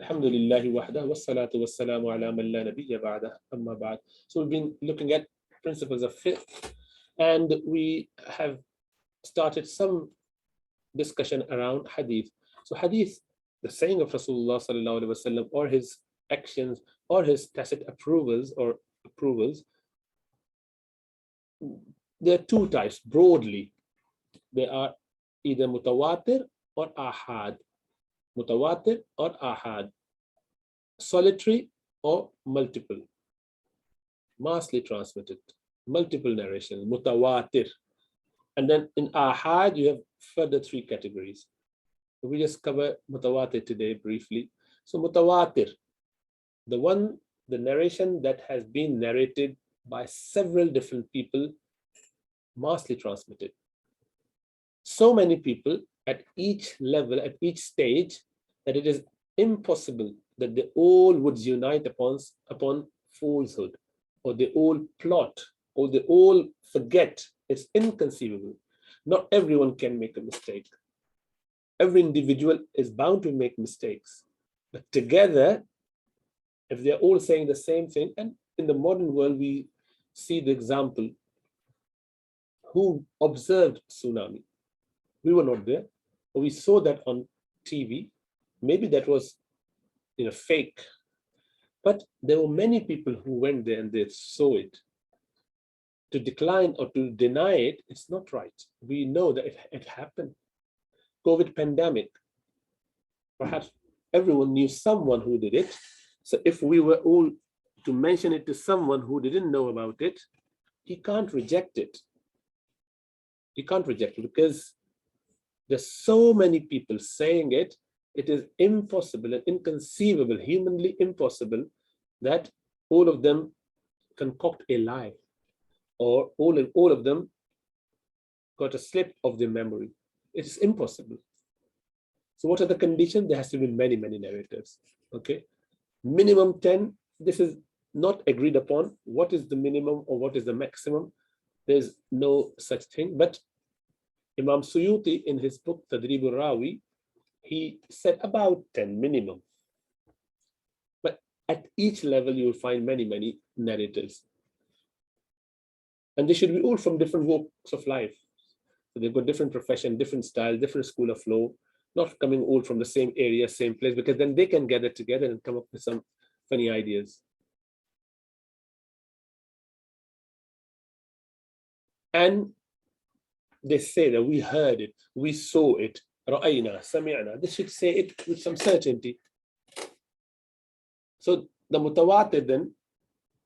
Alhamdulillahi wahda wassalatu wassalamu ala man la nabiyya ba'da amma ba'd. So we've been looking at principles of fiqh, and we have started some discussion around hadith. So hadith, the saying of Rasulullah sallallahu alaihi wasallam, or his actions, or his tacit approvals, there are two types broadly. They are either mutawatir or ahad. Mutawatir or ahad. Solitary or multiple. Massively transmitted. Multiple narrations. Mutawatir. And then in ahad, you have further three categories. We just cover mutawatir today briefly. So mutawatir, the narration that has been narrated by several different people, massively transmitted. So many people at each level, at each stage, that it is impossible that they all would unite upon falsehood, or they all plot, or they all forget. It's inconceivable. Not everyone can make a mistake. Every individual is bound to make mistakes. But together, if they're all saying the same thing, and in the modern world, we see the example, who observed tsunami? We were not there, but we saw that on TV. Maybe that was fake, but there were many people who went there and they saw it. To decline or to deny it, it's not right. We know that it happened. COVID pandemic, perhaps everyone knew someone who did it. So if we were all to mention it to someone who didn't know about it, he can't reject it. He can't reject it because there's so many people saying it. It is impossible and inconceivable, humanly impossible, that all of them concoct a lie, or all of them got a slip of their memory. It is impossible. So what are the conditions? There has to be many, many narrators. Okay, minimum 10. This is not agreed upon. What is the minimum or what is the maximum? There's no such thing. But Imam Suyuti, in his book Tadrib al-Rawi, he said about 10 minimum. But at each level, you will find many, many narrators. And they should be all from different walks of life. So they've got different profession, different style, different school of law, not coming all from the same area, same place, because then they can gather together and come up with some funny ideas. And they say that we heard it, we saw it, رأينا, سمعنا. They should say it with some certainty. So the mutawatir then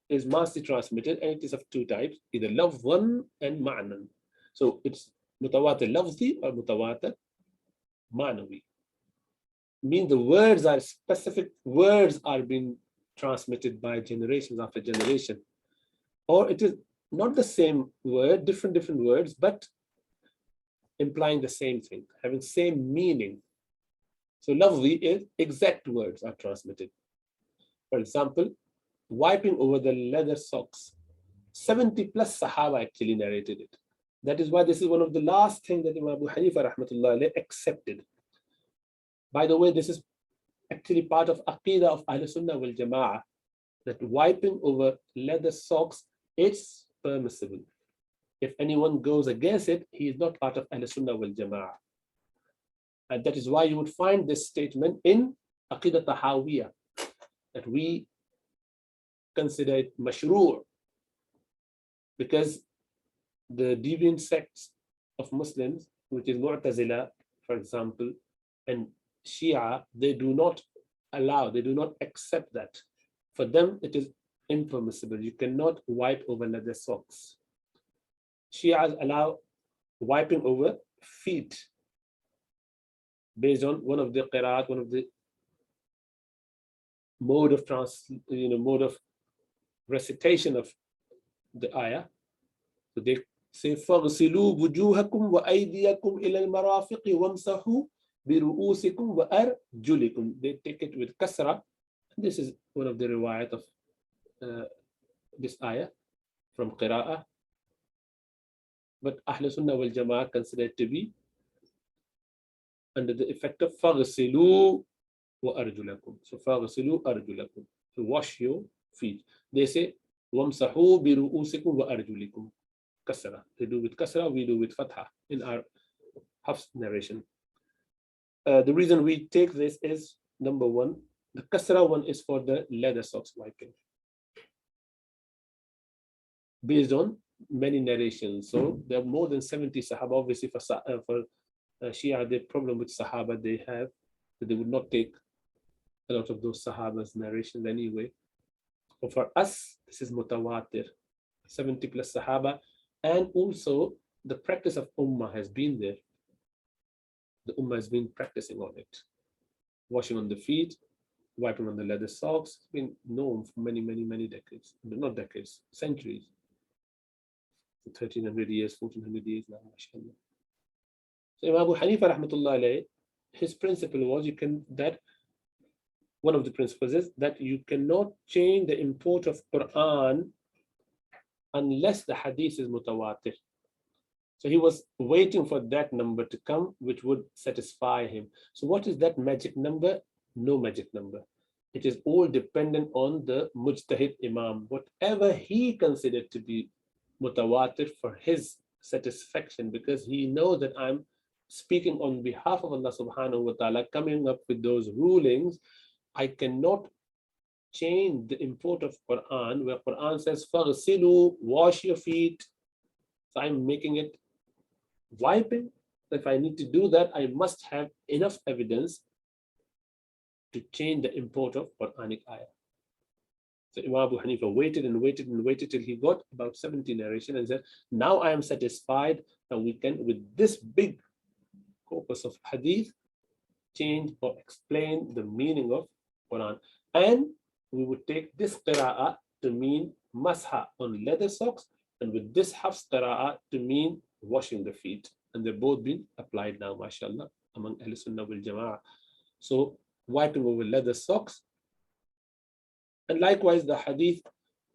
is massively transmitted, and it is of two types, either lafzan and ma'nan. So it's mutawatir lafzi or mutawatir ma'nawi. Means the words are specific, words are being transmitted by generations after generation. Or it is not the same word, different words, but implying the same thing, having same meaning. So lafzi is exact words are transmitted. For example, wiping over the leather socks. 70 plus Sahaba actually narrated it. That is why this is one of the last things that Imam Abu Hanifa rahmatullah alayh accepted. By the way, this is actually part of Aqidah of Ahl Sunnah wal Jama'ah, that wiping over leather socks, it's permissible. If anyone goes against it, he is not part of Ahl Sunnah wal Jama'ah. And that is why you would find this statement in Aqidah Tahawiyah, that we consider it mashru', because the deviant sects of Muslims, which is Mu'tazila, for example, and Shia, they do not allow, they do not accept that. For them, it is impermissible. You cannot wipe over leather socks. Shias allow wiping over feet based on one of the qiraat, one of the mode of recitation of the ayah. So they say, فَاغْسِلُوا وُجُوهَكُمْ وَأَيْدِيَكُمْ إِلَى الْمَرَافِقِ وَامْسَحُوا بِرُؤُوسِكُمْ وَأَرْجُلِكُمْ. They take it with kasra. This is one of the riwayat of this ayah from qira'ah. But Ahl Sunnah wal Jama'ah consider it to be under the effect of فَاغْسِلُوا وأرجلكم. So فاغسلوا أرجلكم. So wash your feet. They say وامسحوا برؤوسكم وأرجلكم. Kasra. They do with kasra, we do with fatha in our Hafs narration. The reason we take this is, number one, the kasra one is for the leather socks wiping, based on many narrations. So there are more than 70 Sahaba. Obviously, for Shia, the problem with Sahaba they have, that they would not take a lot of those Sahaba's narrations anyway. But for us, this is mutawatir, 70 plus Sahaba, and also the practice of Ummah has been there. The Ummah has been practicing on it. Washing on the feet, wiping on the leather socks. It's been known for many, many, many decades. Not decades, centuries. 1300 years, 1400 years now, mashallah. So Imam Abu Hanifa, rahmatullah alayhi, his principle was one of the principles is that you cannot change the import of Quran unless the hadith is mutawatir. So he was waiting for that number to come, which would satisfy him. So what is that magic number? No magic number. It is all dependent on the mujtahid imam. Whatever he considered to be mutawatir for his satisfaction, because he knows that I'm speaking on behalf of Allah subhanahu wa ta'ala, coming up with those rulings. I cannot change the import of Quran, where Quran says, "Faghsilu," wash your feet. So I'm making it wiping. If I need to do that, I must have enough evidence to change the import of Quranic ayah. So Imam Abu Hanifa waited and waited and waited till he got about 70 narration and said, now I am satisfied that we can, with this big corpus of hadith, change or explain the meaning of Quran. And we would take this qira'ah to mean masha on leather socks, and with this Hafs qira'ah to mean washing the feet. And they've both been applied now, mashallah, among Ahl Sunnah wal Jama'ah. So wiping over leather socks. And likewise the hadith,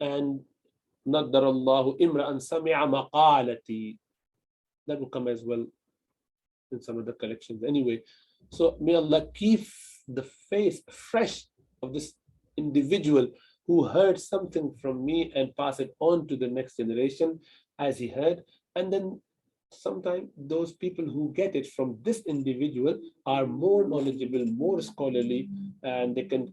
and Naddarallahu imra'an sami'a maqalati. That will come as well in some of the collections anyway. So may Allah keep the face fresh of this individual who heard something from me and pass it on to the next generation as he heard. And then sometimes those people who get it from this individual are more knowledgeable, more scholarly, and they can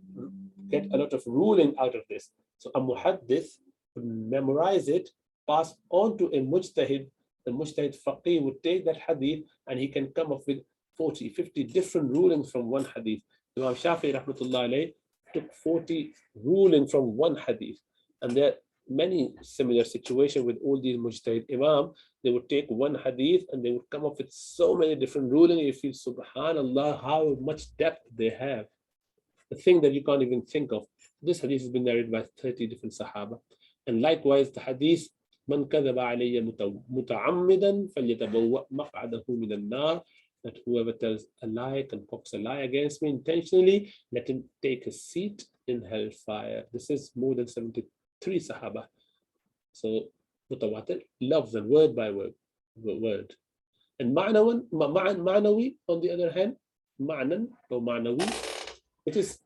get a lot of ruling out of this. So a muhaddith would memorize it, pass on to a mujtahid. The mujtahid faqih would take that hadith and he can come up with 40, 50 different rulings from one hadith. Imam Shafi'i rahmatullah alayhi took 40 rulings from one hadith. And there are many similar situations with all these mujtahid imam. They would take one hadith and they would come up with so many different rulings. You feel, subhanallah, how much depth they have. The thing that you can't even think of. This hadith has been narrated by 30 different Sahaba. And likewise, the hadith, Man kadhaba alayya muta'ammidan falyatabawwa maq'adahu min an-nar, that whoever tells a lie, concocts a lie against me intentionally, let him take a seat in hellfire. This is more than 73 Sahaba. So, mutawatir, loves and word by word. And ma'nawi, on the other hand, ma'nan or ma'nawi, it is,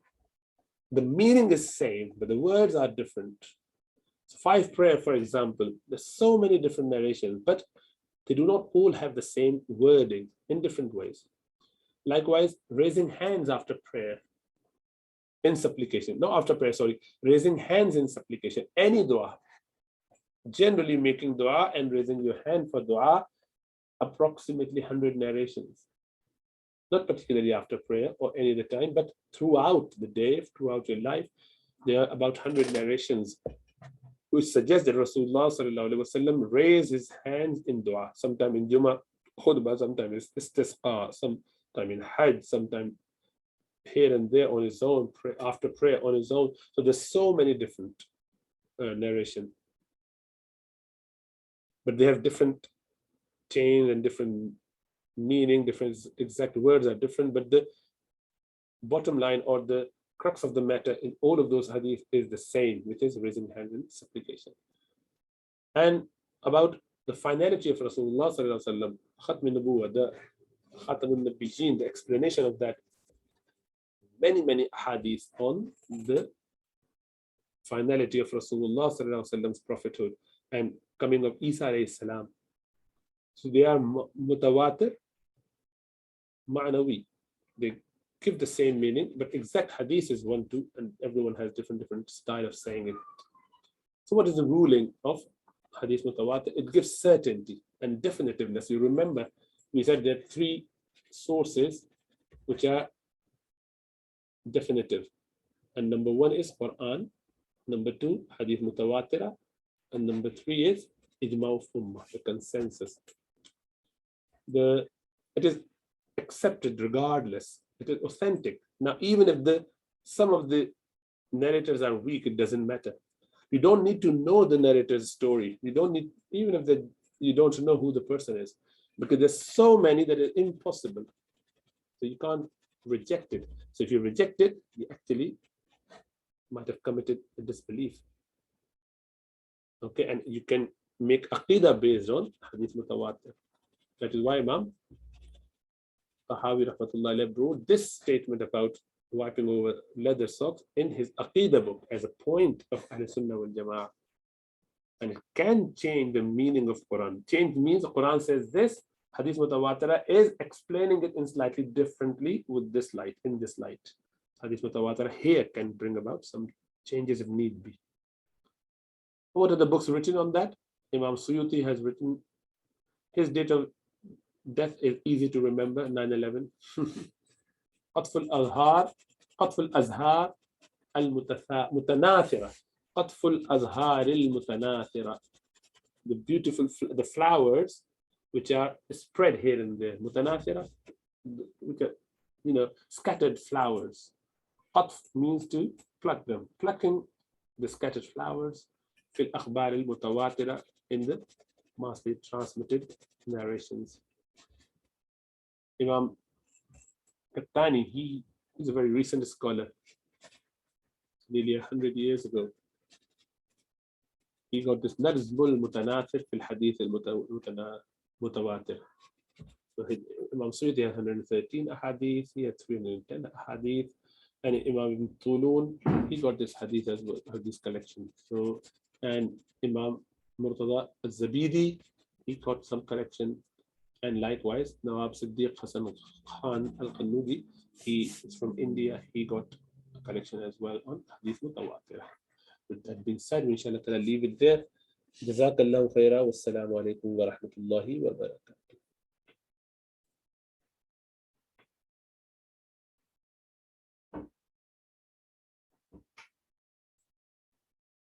the meaning is same, but the words are different. So 5 prayer, for example, there's so many different narrations, but they do not all have the same wording in different ways. Likewise, raising hands after prayer in supplication, not after prayer, sorry, raising hands in supplication, any dua, generally making dua and raising your hand for dua, approximately 100 narrations. Not particularly after prayer or any other time, but throughout the day, throughout your life, there are about 100 narrations which suggest that Rasulullah sallallahu alaihi wasallam raised his hands in dua, sometime in Jummah, khutbah, sometimes istisqa, sometime in Hajj, sometime here and there on his own, after prayer on his own. So there's so many different narration, but they have different chains and different meaning, different exact words are different, but the bottom line or the crux of the matter in all of those hadith is the same, which is raising hands in supplication. And about the finality of Rasulullah sallallahu alaihi wasallam, Khatm an-Nubuwwah, the Khatam an-Nabiyyin, the explanation of that, many hadith on the finality of Rasulullah sallallahu alaihi wasallam's prophethood and coming of Isa alayhi salam. So they are mutawatir, ma'nawi. They give the same meaning, but exact hadith is one too, and everyone has different style of saying it. So what is the ruling of hadith mutawatir? It gives certainty and definitiveness. You remember, we said there are three sources which are definitive. And number one is Quran, number two, hadith mutawatira, and number three is ijma' ummah, the consensus. It is accepted regardless. It is authentic. Now, even if some of the narrators are weak, it doesn't matter. You don't need to know the narrator's story. You don't need, even if you don't know who the person is, because there's so many that it's impossible. So you can't reject it. So if you reject it, you actually might have committed a disbelief. Okay, and you can make aqidah based on hadith mutawatir. That is why Imam Tahawi rahmatullah wrote this statement about wiping over leather socks in his aqidah book as a point of Ahl-Sunnah wal Jama'ah. And it can change the meaning of Quran. Change means the Quran says this, hadith mutawatira is explaining it in slightly differently with this light, in this light. Hadith mutawatira here can bring about some changes if need be. What are the books written on that? Imam Suyuti has written, his date of death is easy to remember, 9/11. قطف الأزهار قطف الأزهار المتناثرة قطف الأزهار المتناثرة, the beautiful the flowers which are spread here and there, متناثرة, which are, scattered flowers. قطف means to pluck them, plucking the scattered flowers. في الأخبار المتواترة, in the massively transmitted narrations. Imam Qattani, he's a very recent scholar, nearly 100 years ago. He got this Nazmul Mutanathir fil Hadith al Mutawatir. So Imam Suyuti has 113 hadith, he had 310 hadith, and Imam Ibn Tulun, he got this hadith as well, this collection. So, and Imam Murtada al-Zabidi, he got some collection. And likewise, Nawab Siddiq Hasan Khan al-Qannudi, he is from India, he got a collection as well on Hadith Mutawatir. With that being said, inshallah, leave it there. Jazakallahu khaira, wassalamu alaikum wa rahmatullahi wa barakatuh.